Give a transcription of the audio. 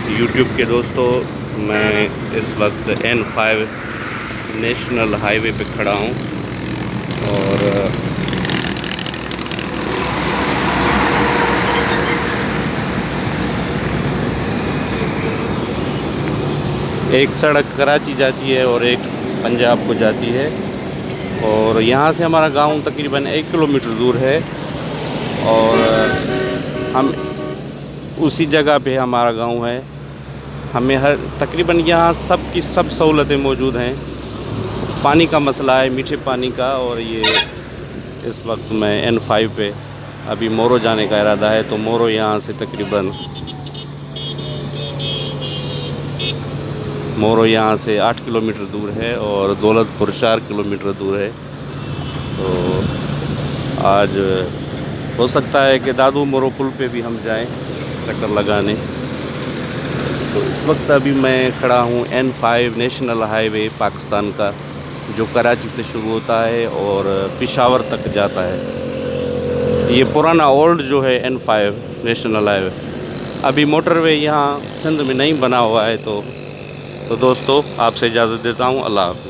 YouTube के दोस्तों, मैं इस वक्त N5 नेशनल हाईवे पे खड़ा हूँ और एक सड़क कराची जाती है और एक पंजाब को जाती है और यहाँ से हमारा गांव तकरीबन 1 किलोमीटर दूर है और हम उसी जगह पे हमारा गांव है। हमें हर तकरीबन यहाँ सब सहूलतें मौजूद हैं। पानी का मसला है, मीठे पानी का। और ये इस वक्त मैं N5 पे अभी मोरो जाने का इरादा है, तो मोरो यहाँ से तकरीबन 8 किलोमीटर दूर है और दौलतपुर 4 किलोमीटर दूर है। तो आज हो सकता है कि दादू मोरो पुल पे भी हम जाएं चक्कर लगाने। तो इस वक्त अभी मैं खड़ा हूँ N5 नेशनल हाईवे पाकिस्तान का, जो कराची से शुरू होता है और पेशावर तक जाता है। ये पुराना ओल्ड जो है N5 नेशनल हाईवे, अभी मोटरवे यहाँ सिंध में नहीं बना हुआ है। तो दोस्तों, आपसे इजाज़त देता हूँ। अल्लाह हाफ़िज़।